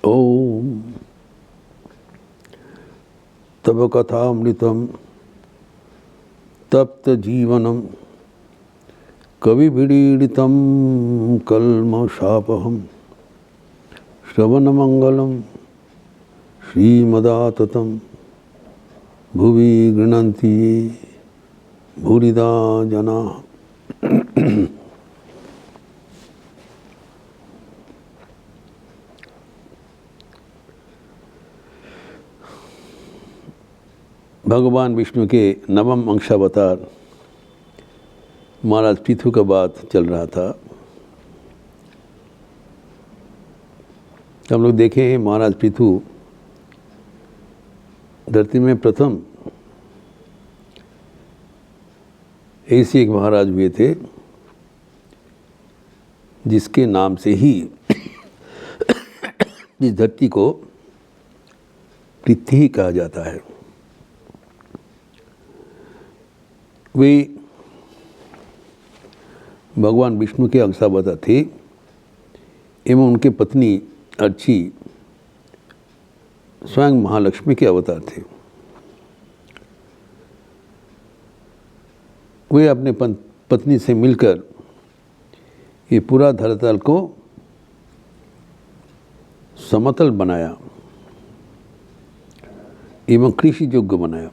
ओम तव कथामृतम तप्त जीवनम कविभिडीडितं कल्मषापहं श्रवणमंगलम श्रीमदाततं भुवि गृह्णन्ति भूरिदा जनाः। भगवान विष्णु के नवम अंशावतार महाराज पृथु का बात चल रहा था। हम लोग देखे हैं महाराज पृथु धरती में प्रथम ऐसे एक महाराज हुए थे जिसके नाम से ही इस धरती को पृथ्वी कहा जाता है। वे भगवान विष्णु के अंशावतार थे एवं उनके पत्नी अर्ची स्वयं महालक्ष्मी के अवतार थे। वे अपने पत्नी से मिलकर ये पूरा धरातल को समतल बनाया एवं कृषि योग्य बनाया।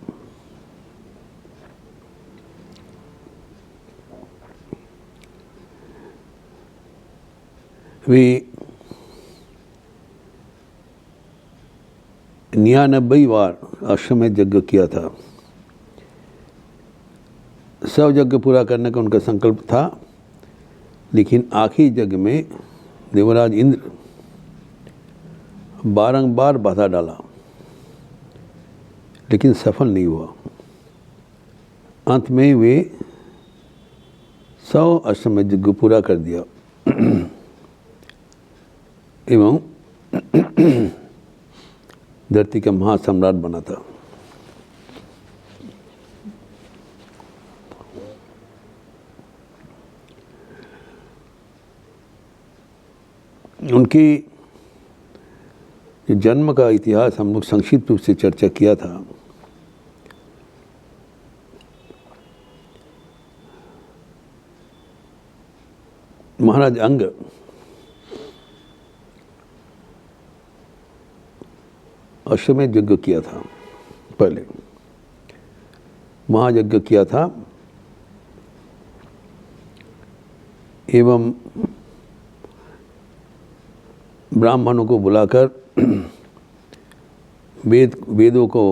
वे 99 बार अश्वमेध यज्ञ किया था। सब यज्ञ पूरा करने का उनका संकल्प था, लेकिन आखिरी यज्ञ में देवराज इंद्र बारंबार बाधा डाला, लेकिन सफल नहीं हुआ। अंत में वे 100 अश्वमेध यज्ञ पूरा कर दिया एवं धरती का महासम्राट बना था। उनकी जन्म का इतिहास हम लोग संक्षिप्त रूप से चर्चा किया था। महाराज अंग अश्वमेध यज्ञ किया था, पहले महायज्ञ किया था एवं ब्राह्मणों को बुलाकर वेदों को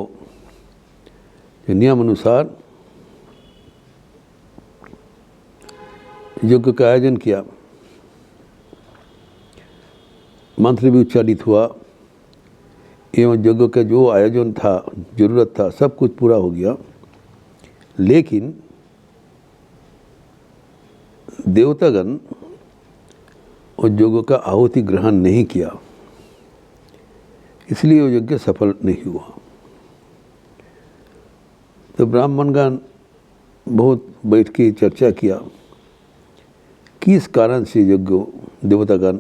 नियम अनुसार यज्ञ का आयोजन किया। मंत्र भी उच्चारित हुआ एवं यज्ञ का जो आयोजन था, जरूरत था, सब कुछ पूरा हो गया। लेकिन देवतागण उस यज्ञ का आहुति ग्रहण नहीं किया, इसलिए वो यज्ञ सफल नहीं हुआ। तो ब्राह्मणगण बहुत बैठ के चर्चा किया किस कारण से यज्ञ देवतागण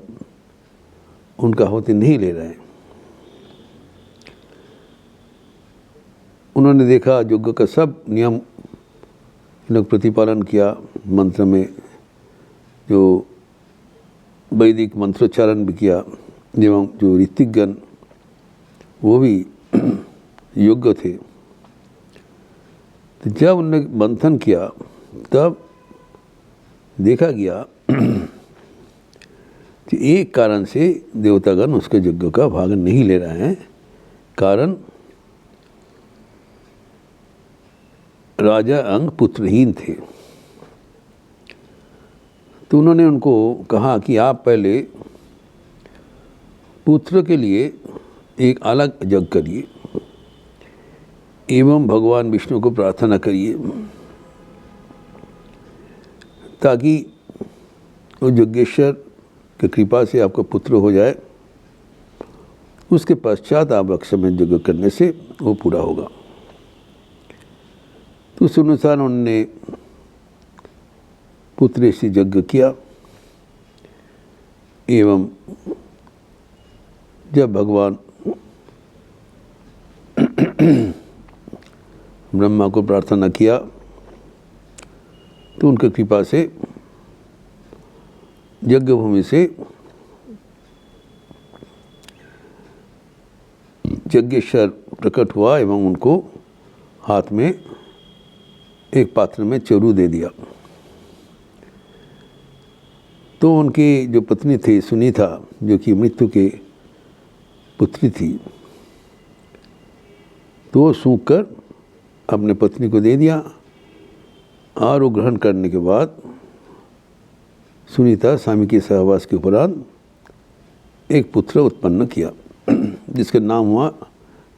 उनका आहुति नहीं ले रहे हैं। उन्होंने देखा यज्ञ का सब नियम लोग प्रतिपालन किया। मंत्र में जो वैदिक मंत्रोच्चारण भी किया एवं जो ऋतिकगण वो भी योग्य थे। तो जब उन्होंने मंथन किया तब देखा गया कि एक कारण से देवतागण उसके यज्ञ का भाग नहीं ले रहे हैं। कारण राजा अंग पुत्रहीन थे। तो उन्होंने उनको कहा कि आप पहले पुत्र के लिए एक अलग यज्ञ करिए एवं भगवान विष्णु को प्रार्थना करिए ताकि वो यज्ञेश्वर की कृपा से आपका पुत्र हो जाए। उसके पश्चात आप अश्वमेध यज्ञ करने से वो पूरा होगा। तो उस अनुसार उन्होंने पुत्र से यज्ञ किया एवं जब भगवान ब्रह्मा को प्रार्थना किया तो उनकी कृपा से यज्ञ भूमि से यज्ञेश्वर प्रकट हुआ एवं उनको हाथ में एक पात्र में चोरू दे दिया। तो उनकी जो पत्नी थी सुनीता, जो कि मृत्यु के पुत्री थी, तो सूख कर अपने पत्नी को दे दिया और वो ग्रहण करने के बाद सुनीता स्वामी के सहवास के उपरांत एक पुत्र उत्पन्न किया जिसका नाम हुआ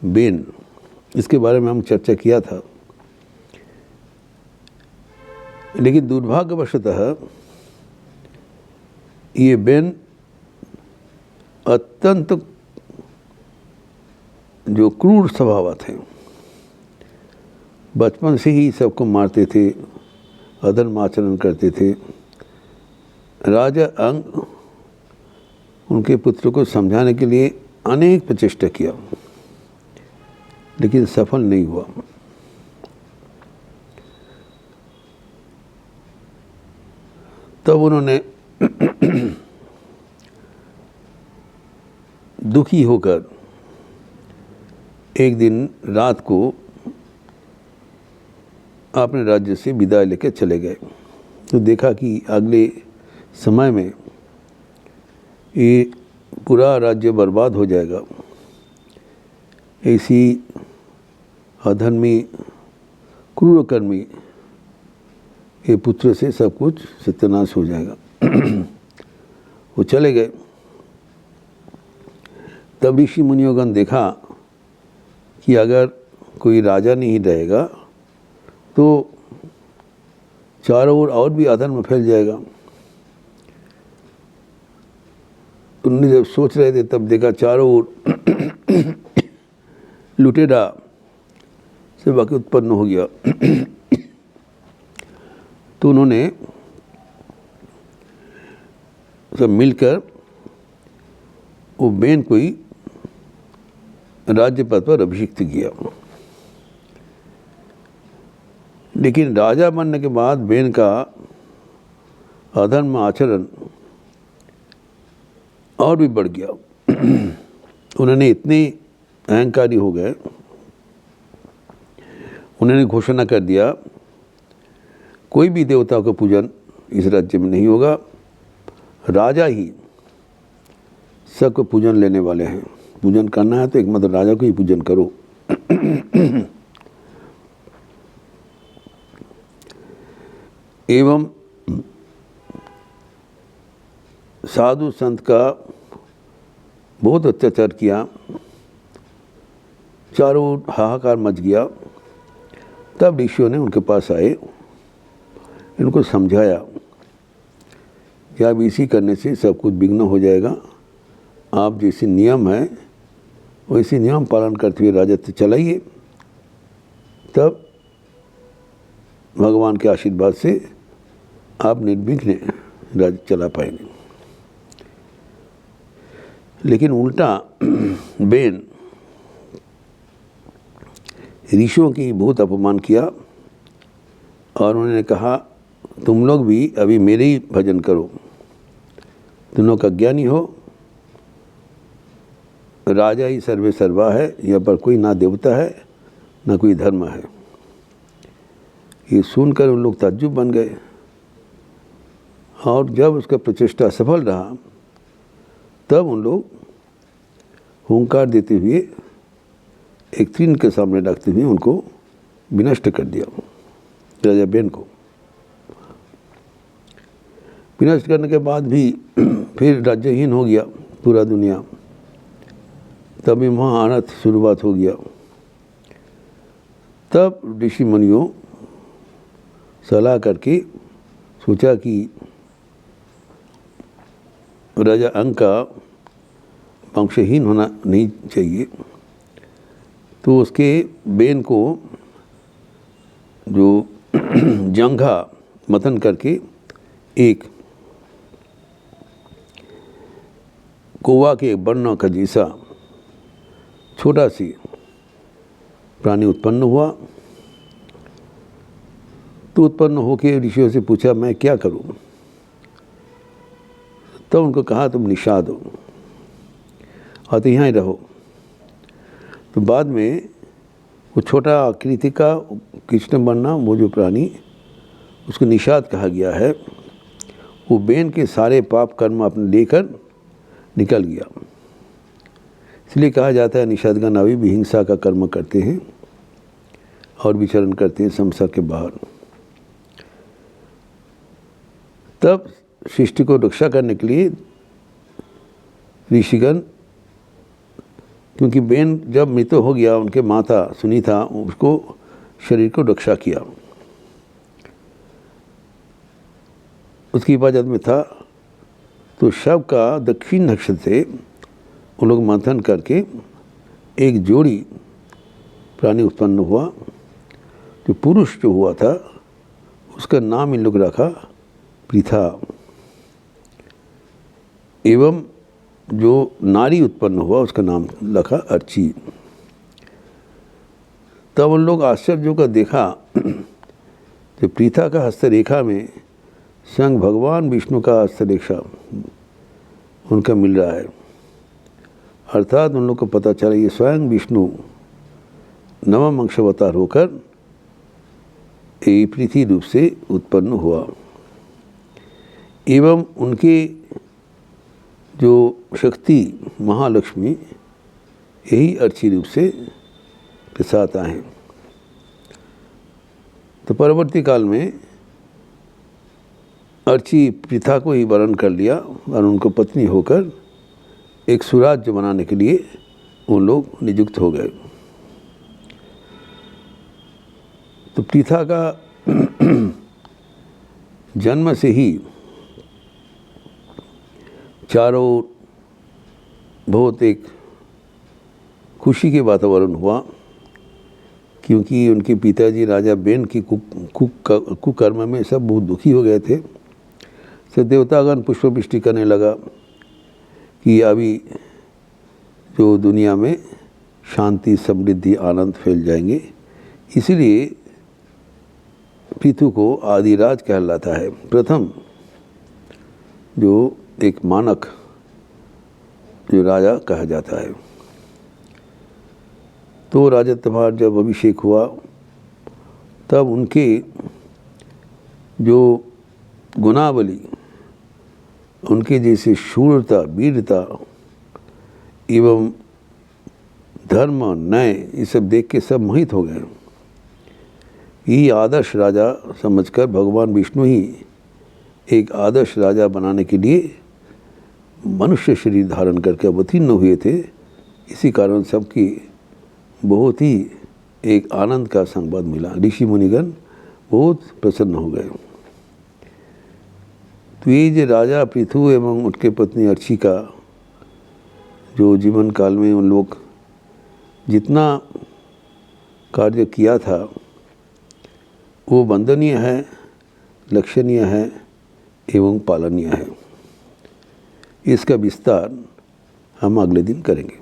बेन। इसके बारे में हम चर्चा किया था। लेकिन दुर्भाग्यवशतः ये बेन अत्यंत जो क्रूर स्वभाव थे, बचपन से ही सबको मारते थे, अधर्म आचरण करते थे। राजा अंग उनके पुत्र को समझाने के लिए अनेक प्रचेष्टा किया, लेकिन सफल नहीं हुआ। तब उन्होंने दुखी होकर एक दिन रात को अपने राज्य से विदाई लेकर चले गए। तो देखा कि अगले समय में ये पूरा राज्य बर्बाद हो जाएगा, ऐसी अधर्मी क्रूरकर्मी ये पुत्र से सब कुछ सत्यानाश हो जाएगा। वो चले गए। तब ऋषि मुनियोगण देखा कि अगर कोई राजा नहीं रहेगा तो चारों ओर और भी अधर्म फैल जाएगा। उन्होंने जब सोच रहे थे तब देखा चारों ओर लुटेरा से वाक्य उत्पन्न हो गया। तो उन्होंने सब मिलकर वो बेन को ही राज्य पद पर अभिषिक्त किया। लेकिन राजा बनने के बाद बेन का अधर्म आचरण और भी बढ़ गया। उन्होंने इतने अहंकारी हो गए, उन्होंने घोषणा कर दिया कोई भी देवता का पूजन इस राज्य में नहीं होगा, राजा ही सबको पूजन लेने वाले हैं। पूजन करना है तो एक मतलब राजा को ही पूजन करो। एवं साधु संत का बहुत अत्याचार किया, चारों ओर हाहाकार मच गया। तब ऋषियों ने उनके पास आए, इनको समझाया कि अब इसी करने से सब कुछ विघ्न हो जाएगा। आप जैसे नियम है वैसे नियम पालन करते हुए राजत्व चलाइए, तब भगवान के आशीर्वाद से आप निर्विघ्न राज्य चला पाएंगे। लेकिन उल्टा बेन ऋषियों की बहुत अपमान किया और उन्होंने कहा तुम लोग भी अभी मेरे ही भजन करो, तुम लोग अज्ञानी हो, राजा ही सर्वे सर्वा है, यहाँ पर कोई ना देवता है ना कोई धर्म है। ये सुनकर उन लोग ताज्जुब बन गए और जब उसका प्रचेष्टा सफल रहा तब उन लोग हुंकार देते हुए एक तीन के सामने रखते हुए उनको विनष्ट कर दिया, राजा बेन को। विनष्ट करने के बाद भी फिर राज्यहीन हो गया पूरा दुनिया। तभी वहाँ अनर्थ शुरुआत हो गया। तब ऋषि मुनियों सलाह करके सोचा कि राजा अंग का वंशहीन होना नहीं चाहिए, तो उसके बेन को जो जंघा मतन करके एक कौवा के वर्ण का जैसा छोटा सी प्राणी उत्पन्न हुआ। तो उत्पन्न होकर ऋषियों से पूछा मैं क्या करूं? तो उनको कहा तुम निषाद हो और तो यहाँ ही रहो। तो बाद में वो छोटा आकृति का कृष्ण बनना, वो जो प्राणी, उसको निषाद कहा गया है। वो बेन के सारे पाप कर्म अपने लेकर निकल गया। इसलिए कहा जाता है निषादगण अभी भी हिंसा का कर्म करते हैं और विचरण करते हैं संसार के बाहर। तब सृष्टि को रक्षा करने के लिए ऋषिगण, क्योंकि बेन जब मृत हो गया, उनके माता सुनीता उसको शरीर को रक्षा किया, उसकी हिफाजत में था। तो शव का दक्षिण नक्षत्र से उन लोग मंथन करके एक जोड़ी प्राणी उत्पन्न हुआ। जो पुरुष जो हुआ था उसका नाम इन लोग रखा पृथा, एवं जो नारी उत्पन्न हुआ उसका नाम रखा अर्ची। तब उन लोग आश्चर्य का देखा कि पृथा का हस्तरेखा में स्वयं भगवान विष्णु का हस्तरेखा उनका मिल रहा है। अर्थात उन लोग को पता चला ये स्वयं विष्णु नवम अंशावतार होकर पृथ्वी रूप से उत्पन्न हुआ, एवं उनके जो शक्ति महालक्ष्मी यही अर्ची रूप से के साथ आए। तो परवर्ती काल में अर्ची पृथा को ही वरण कर लिया और उनको पत्नी होकर एक सुराज्य बनाने के लिए उन लोग नियुक्त हो गए। तो पृथा का जन्म से ही चारों ओर बहुत एक खुशी के वातावरण हुआ, क्योंकि उनके पिताजी राजा बेन की कुकर्म में सब बहुत दुखी हो गए थे। तो देवतागण पुष्पवृष्टि करने लगा कि अभी जो दुनिया में शांति, समृद्धि, आनंद फैल जाएंगे। इसलिए पृथु को आदिराज कहलाता है, प्रथम जो एक मानक जो राजा कहा जाता है। तो राजत्वभार जब अभिषेक हुआ तब उनके जो गुणावली, उनके जैसे शूरता, वीरता एवं धर्म, न्याय, ये सब देख के सब मोहित हो गए। यही आदर्श राजा समझकर भगवान विष्णु ही एक आदर्श राजा बनाने के लिए मनुष्य शरीर धारण करके अवतीर्ण हुए थे। इसी कारण सबकी बहुत ही एक आनंद का संवाद मिला। ऋषि मुनिगण बहुत प्रसन्न हो गए। तो ये जो राजा पृथु एवं उनके पत्नी अर्ची का जो जीवन काल में उन लोग जितना कार्य किया था वो वंदनीय है, लक्षणीय है एवं पालनीय है। इसका विस्तार हम अगले दिन करेंगे।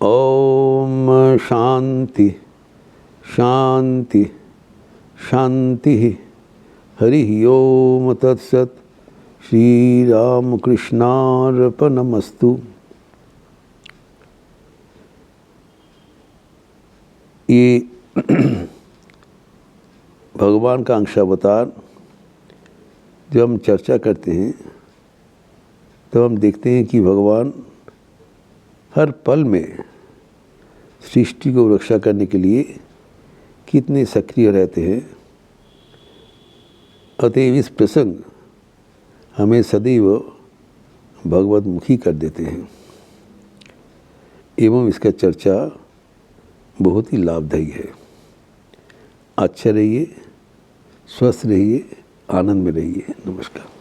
ओम शांति शांति शांति। हरि ओम तत्सत। श्री राम कृष्णार्पणमस्तु। ये भगवान का अंशावतार जब हम चर्चा करते हैं तो हम देखते हैं कि भगवान हर पल में सृष्टि को रक्षा करने के लिए कितने सक्रिय रहते हैं। अतएव इस प्रसंग हमें सदैव भगवतमुखी कर देते हैं एवं इसका चर्चा बहुत ही लाभदायी है। अच्छा रहिए, स्वस्थ रहिए, आनंद में रहिए। नमस्कार।